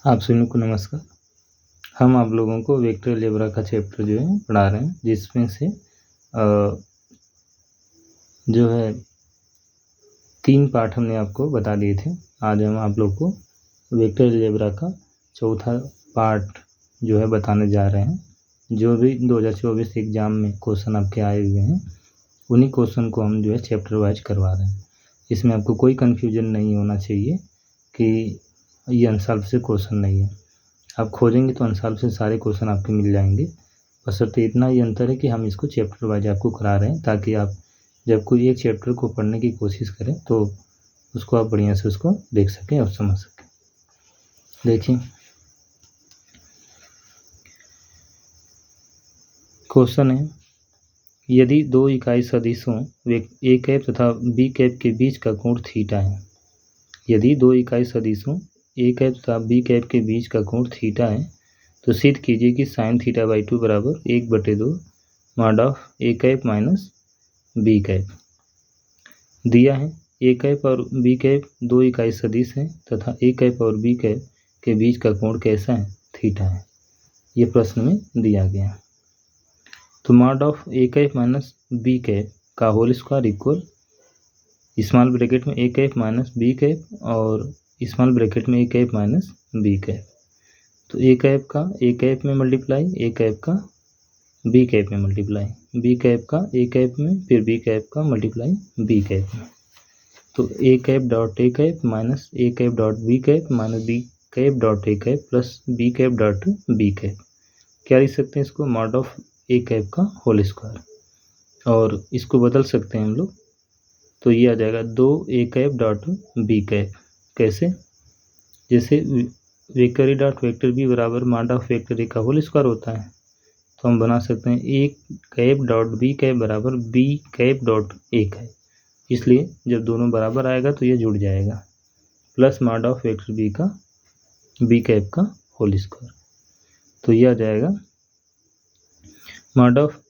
आप सभी को नमस्कार। हम आप लोगों को वेक्टर अलजेब्रा का चैप्टर जो है पढ़ा रहे हैं, जिसमें से जो है 3 पार्ट हमने आपको बता दिए थे। आज हम आप लोग को वेक्टर अलजेब्रा का चौथा पार्ट जो है बताने जा रहे हैं। जो भी 2024 एग्ज़ाम में क्वेश्चन आपके आए हुए हैं, उन्हीं क्वेश्चन को हम जो है चैप्टर वाइज करवा रहे हैं। इसमें आपको कोई कन्फ्यूजन नहीं होना चाहिए कि ये अनसॉल्व से क्वेश्चन नहीं है। आप खोजेंगे तो अनसॉल्व से सारे क्वेश्चन आपके मिल जाएंगे। बशर्ते इतना ही अंतर है कि हम इसको चैप्टर वाइज आपको करा रहे हैं, ताकि आप जब कोई एक चैप्टर को पढ़ने की कोशिश करें तो उसको आप बढ़िया से उसको देख सकें और समझ सकें। देखिए, क्वेश्चन है, यदि 2 इकाई सदिशों ए कैप तथा बी कैप के बीच का कोण थीटा है। यदि 2 इकाई सदिशों ए कैप तथा बी कैप के बीच का कोण थीटा है, तो सिद्ध कीजिए कि साइन थीटा बाई 2 बराबर 1/2 mod of A cap minus B cap. दिया है ए कैप और बी कैप 2 इकाई सदिश हैं तथा ए कैप और बी कैप के बीच का कोण कैसा है, थीटा है। ये प्रश्न में दिया गया है। तो mod of A cap minus B cap का whole square equal small bracket में A cap minus B cap और स्मॉल ब्रैकेट में A cap minus B cap. तो ए कैप का ए कैप में मल्टीप्लाई, ए कैप का B cap में multiply, B cap का ए कैप में, फिर बी कैप का मल्टीप्लाई बी कैप में। तो A cap dot A cap minus A cap dot B cap minus B cap dot A cap plus b cap dot B cap. क्या लिख सकते हैं इसको? मॉड ऑफ ए कैप का whole square. और इसको बदल सकते हैं हम लोग, तो ये आ जाएगा 2 a cap dot B cap. कैसे? जैसे वेक्टर ए डॉट वेक्टर बी बराबर मॉड ऑफ वेक्टर ए का होल स्क्वायर होता है, तो हम बना सकते हैं A cap dot B cap बराबर बी कैप डॉट ए कैप। इसलिए जब दोनों बराबर आएगा तो ये जुड़ जाएगा, plus mod of vector B का बी कैप का होल स्क्वायर। तो ये आ जाएगा मॉड ऑफ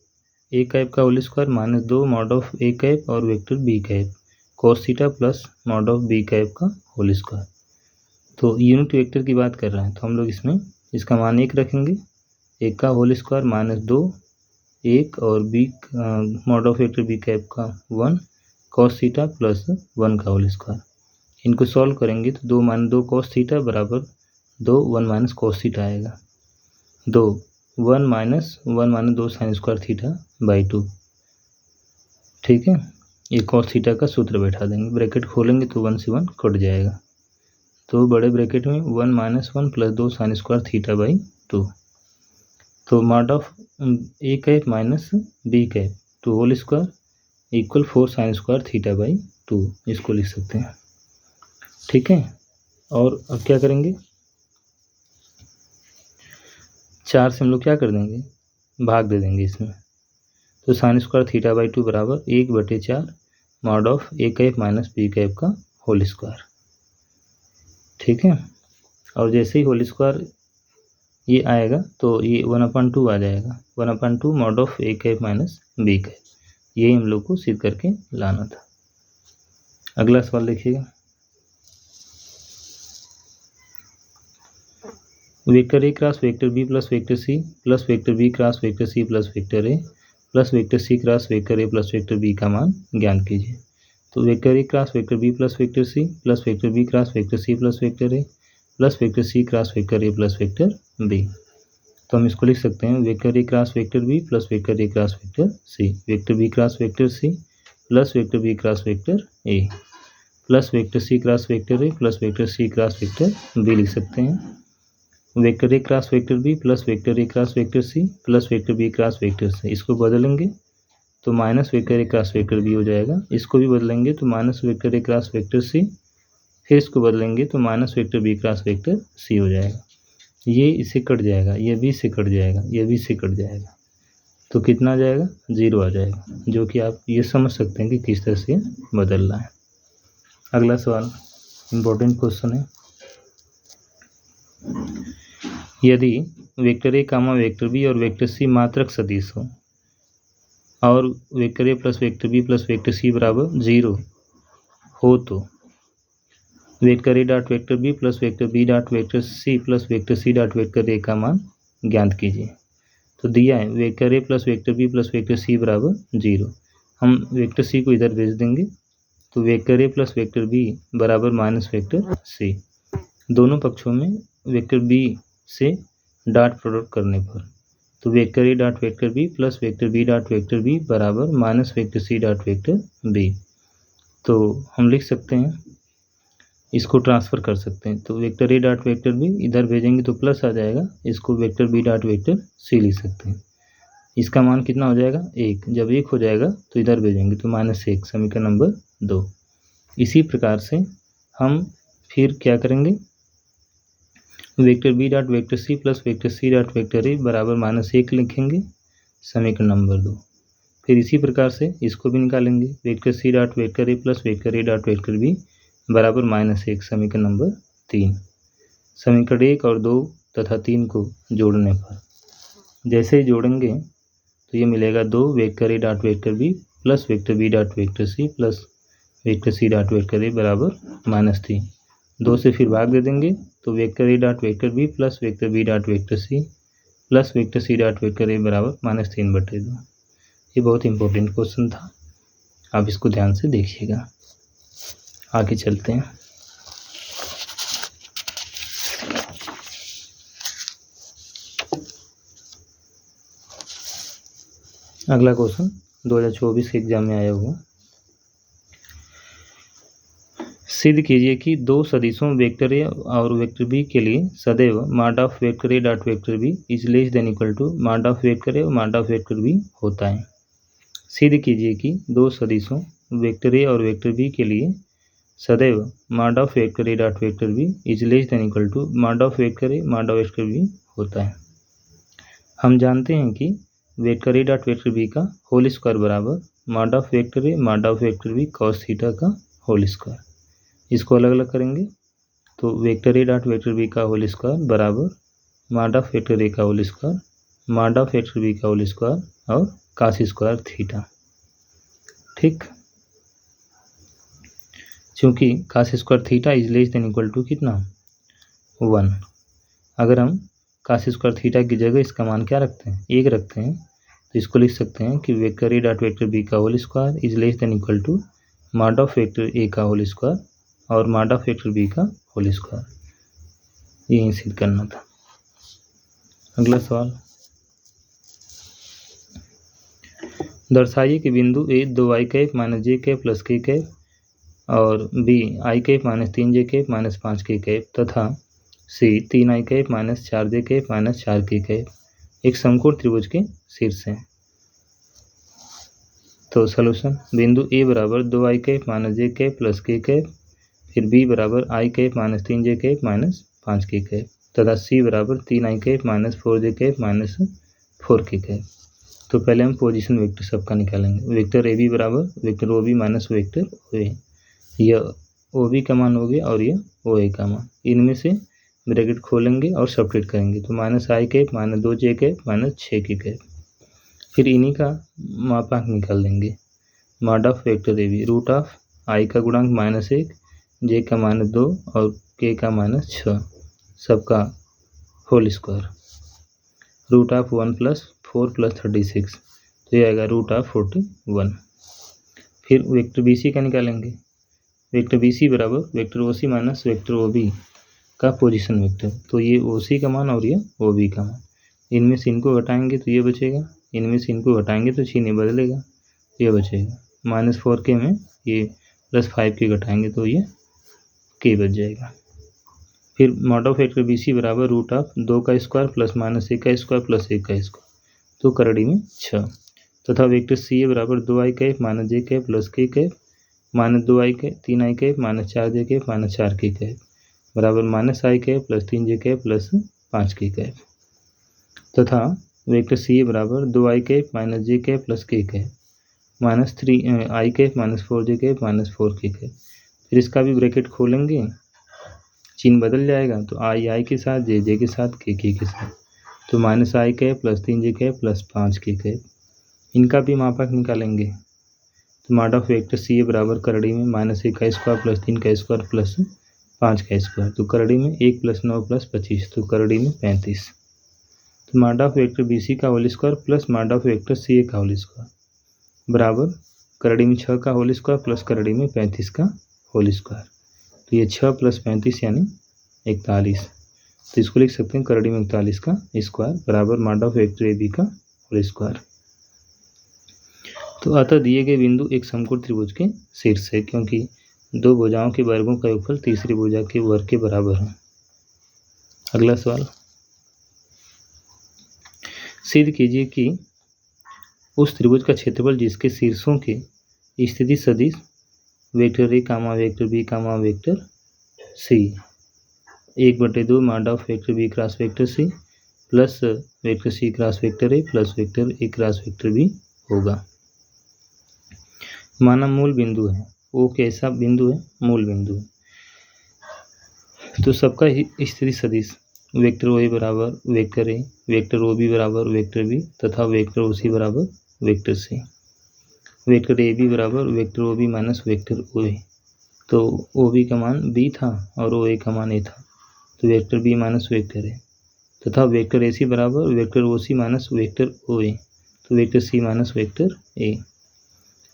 ए कैप का whole square minus 2 mod of A cap और vector B cap cos theta plus mod of B cap का होल स्क्वायर। तो यूनिट वेक्टर की बात कर रहे हैं, तो हम लोग इसमें इसका मान 1 रखेंगे, 1 का होल स्क्वायर माइनस 2 1 और b mod of vector B cap का 1 कॉस थीटा प्लस 1 का होल स्क्वायर। इनको सॉल्व करेंगे तो 2 माइनस 2 कॉस थीटा बराबर 2 1 माइनस कॉस थीटा आएगा। 2 1 minus 2 sine square theta by 2। ठीक है, ये कॉस थीटा का सूत्र बैठा देंगे, ब्रैकेट खोलेंगे तो 1 से 1 कट जाएगा। तो बड़े ब्रैकेट में 1 minus 1 plus 2 sine square theta by 2। तो mod of A cap minus B cap to whole square equal 4 sine square theta by 2, इसको लिख सकते हैं। ठीक है, और अब क्या करेंगे? 4 से हम लोग क्या कर देंगे? भाग दे देंगे इसमें। तो साइन स्क्वायर थीटा बाई 2 बराबर 1/4 mod of A cap minus B cap का होल स्क्वायर। ठीक है, और जैसे ही होल स्क्वायर ये आएगा तो ये 1/2 आ जाएगा, 1/2 mod of A cap minus B cap. यही हम लोग को सिद्ध करके लाना था। अगला सवाल देखिएगा, वेक्टर ए cross vector B plus vector c plus vector b cross vector c plus vector ए plus vector c cross vector ए प्लस वेक्टर बी का मान ज्ञात कीजिए। तो वेक्टर ए cross vector B plus vector c plus vector b cross vector c plus vector ए plus vector c cross vector ए plus vector B. तो हम इसको लिख सकते हैं वेक्टर ए cross vector B plus vector ए क्रॉस वेक्टर सी, vector b cross vector c plus vector b cross vector ए plus vector c cross vector ए plus vector c cross vector b लिख सकते हैं। Vector ए cross vector B plus vector ए cross vector c plus vector b cross vector c, इसको बदलेंगे तो minus vector ए cross vector b हो जाएगा। इसको भी बदलेंगे तो माइनस वेक्टर ए क्रॉस वेक्टर सी, फिर इसको बदलेंगे तो minus vector b cross vector c हो जाएगा। ये इससे कट जाएगा, ये भी इससे कट जाएगा, ये भी इससे कट जाएगा, तो कितना आ जाएगा? 0 आ जाएगा, जो कि आप ये समझ सकते हैं कि किस तरह से बदलना है। अगला सवाल इम्पोर्टेंट क्वेश्चन है, यदि vector a comma vector b और वेक्टर सी मात्रक सदिश हो और वेक्टर ए plus vector B plus vector सी बराबर 0 हो, तो वेक्टर ए dot vector B plus vector B dot vector c plus vector सी डॉट वेक्टर ए का मान ज्ञात कीजिए। तो दिया है वेक्टर ए plus vector B plus vector सी बराबर 0। हम वेक्टर सी को इधर भेज देंगे, तो वेक्टर ए प्लस वेक्टर बी बराबर माइनस वेक्टर सी। दोनों पक्षों में वेक्टर बी से डॉट प्रोडक्ट करने पर, तो वेक्टर ए dot vector B plus vector B dot vector B बराबर माइनस वेक्टर सी डॉट वेक्टर बी। तो हम लिख सकते हैं, इसको ट्रांसफ़र कर सकते हैं। तो वेक्टर ए डॉट वेक्टर बी इधर भेजेंगे तो प्लस आ जाएगा, इसको vector B dot vector c लिख सकते हैं। इसका मान कितना हो जाएगा 1। जब 1 हो जाएगा तो इधर भेजेंगे तो -1, समीकरण नंबर 2। इसी प्रकार से हम फिर क्या करेंगे, vector B dot vector c plus vector C dot vector a बराबर -1 लिखेंगे, समीकरण नंबर 2। फिर इसी प्रकार से इसको भी निकालेंगे, वेक्टर सी डॉट वेक्टर ए प्लस वेक्टर ए डॉट वेक्टर बी बराबर -1, समीकरण नंबर 3। समीकरण 1 और 2 तथा 3 को जोड़ने पर जैसे ही जोड़ेंगे तो ये मिलेगा 2 vector A dot vector B plus vector B dot vector c plus vector C dot vector a बराबर -3। 2 से फिर भाग दे देंगे तो vector A dot vector B plus vector B dot vector c plus vector C dot vector a बराबर -3/2। ये बहुत इंपॉर्टेंट क्वेश्चन था, आप इसको ध्यान से देखिएगा। आगे चलते हैं। अगला क्वेश्चन 2024 के एग्जाम में आया हुआ। सिद्ध कीजिए कि दो सदिशों वेक्टर ए और वेक्टर बी के लिए सदैव mod of vector A dot vector b is less than equal to mod of vector a और मॉड ऑफ वेक्टर बी होता है। सिद्ध कीजिए कि दो सदिशों वेक्टर ए और वेक्टर बी के लिए सदैव mod of vector A dot vector b is less than equal to mod of vector a mod of vector b होता है। हम जानते हैं कि वेक्टर ए डॉट वेक्टर बी का होल स्क्वायर बराबर mod of vector a mod of vector b cos theta का whole square. इसको अलग अलग करेंगे तो वेक्टर ए डॉट वेक्टर बी का होल स्क्वायर बराबर मॉड ऑफ वेक्टर ए का whole square mod of vector B का होल स्क्वायर और कॉस स्क्वायर थीटा। ठीक, चूँकि cos square theta is less than equal to कितना 1। अगर हम कॉस स्क्वायर थीटा की जगह इसका मान क्या रखते हैं 1 रखते हैं, तो इसको लिख सकते हैं कि वेक्टर ए डॉट वेक्टर बी का whole square is less than equal to mod of vector ए का होल स्क्वायर और मॉड ऑफ वेक्टर बी का होल स्क्वायर। यही सिद्ध करना था। अगला सवाल, दर्शाइए कि बिंदु A 2i cap minus J cap plus K cap और B i cap minus 3j cap minus 5k cap तथा C 3i cap minus 4j cap minus 4k cap एक समकोण त्रिभुज के शीर्ष हैं। तो सॉल्यूशन, बिंदु ए बराबर 2i cap minus J cap plus K cap, फिर बी बराबर i cap minus 3j cap minus 5k cap तथा सी बराबर 3i cap minus 4j cap minus 4k cap. तो पहले हम पोजीशन वेक्टर सबका निकालेंगे। वेक्टर ए बी बराबर vector O B minus vector O A, यह ओ बी का मान हो गया और यह ओ ए का मान। इनमें से ब्रैकेट खोलेंगे और सब्ट्रैक्ट करेंगे तो minus i cap minus 2j cap minus 6k cap. फिर इन्हीं का मापांक निकाल देंगे। Mod of vector A b root of i का गुणांक -1 j का -2 और k का -6 सबका होल स्क्वायर रूट ऑफ 1 + 4 + 36, तो ये आएगा रूट ऑफ 41। फिर वेक्टर बी सी का निकालेंगे। वेक्टर बी सी बराबर vector O C minus vector O B का पोजीशन वेक्टर, तो ये ओ सी का मान और ये ओ बी का मान। इनमें से इनको घटाएंगे तो ये बचेगा, इनमें से इनको घटाएंगे तो चिन्ह बदलेगा, ये बचेगा -4k में ये +5k घटाएंगे तो ये k बच जाएगा। फिर mod of vector B C बराबर रूट ऑफ 2 का स्क्वायर प्लस -1 का स्क्वायर प्लस 1 का स्क्वायर, तो करड़ी में 6 तथा वेक्टर सी ए बराबर 2i cap minus J cap plus K cap minus 2i cap 3i cap minus 4j cap minus 4k cap बराबर -i cap plus 3j cap plus 5k cap तथा vector C ए बराबर 2i cap minus J cap plus K cap minus 3i cap minus 4j cap minus 4k cap. फिर इसका भी bracket खोलेंगे, चिन्ह बदल जाएगा तो i के साथ j के साथ k के साथ, तो -i cap plus 3j cap plus 5k cap. इनका भी मापांक निकालेंगे तो मॉड ऑफ वेक्टर सी ए बराबर करड़ी में -1 का स्क्वायर प्लस 3 का स्क्वायर प्लस 5 का स्क्वायर, तो करड़ी में 1 + 9 + 25, तो करड़ी में 35। तो mod of vector B C का whole square plus mod of vector C A का होल स्क्वायर बराबर करड़ी में 6 का होल स्क्वायर प्लस करड़ी में 35 का होल स्क्वायर। तो ये 6 + 35 यानी 41। तो इसको लिख सकते हैं करड़ी में 41 का स्क्वायर बराबर mod of vector A b का होल स्क्वायर। तो अतः दिए गए बिंदु एक समकोण त्रिभुज के शीर्ष है, क्योंकि दो भुजाओं के वर्गों का योगफल तीसरी भुजा के वर्ग के बराबर है। अगला सवाल, सिद्ध कीजिए कि उस त्रिभुज का क्षेत्रफल जिसके शीर्षों के स्थिति सदिश vector a comma vector b comma vector c 1/2 mod of vector b cross vector c plus vector c cross vector A plus vector A cross vector b होगा। माना मूल बिंदु है, वो कैसा बिंदु है? मूल बिंदु है। तो सबका स्थिति सदिश वेक्टर ओ ए बराबर vector A, vector O B बराबर वेक्टर बी तथा वेक्टर ओ सी बराबर वेक्टर सी। वेक्टर ए बी बराबर vector O B minus vector O A, तो ओ बी का मान बी था और ओ ए का मान ए था, तो vector B minus vector A तथा वेक्टर ए सी बराबर vector O C minus vector O A, तो vector C minus vector A.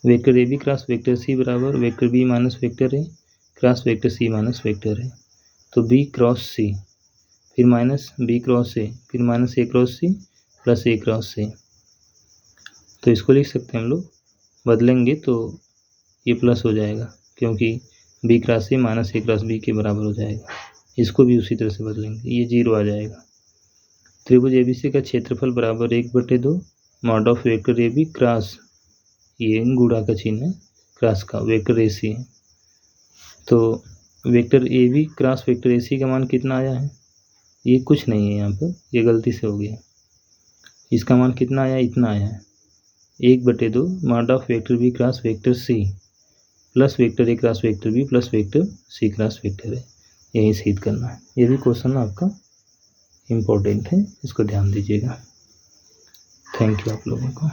Vector A B cross vector सी बराबर vector B minus vector A cross vector C minus vector A, तो B cross सी फिर minus B cross ए फिर minus a cross C plus A cross सी। तो इसको लिख सकते हैं हम लोग, बदलेंगे तो ये प्लस हो जाएगा क्योंकि b cross a minus a cross b के बराबर हो जाएगा। इसको भी उसी तरह से बदलेंगे, ये 0 आ जाएगा। त्रिभुज एबीसी का क्षेत्रफल बराबर 1/2 mod of vector A B cross, ये गुणा का चिन्ह है, क्रॉस का वेक्टर ए सी है। तो vector A B cross vector A C का मान कितना आया है? ये कुछ नहीं है, यहाँ पर ये गलती से हो गया। इसका मान कितना आया? इतना आया है 1/2 mod of vector b cross vector c plus vector A cross vector B plus vector c cross vector है। यही सिद्ध करना है। ये भी क्वेश्चन आपका इम्पोर्टेंट है, इसको ध्यान दीजिएगा। थैंक यू आप लोगों को।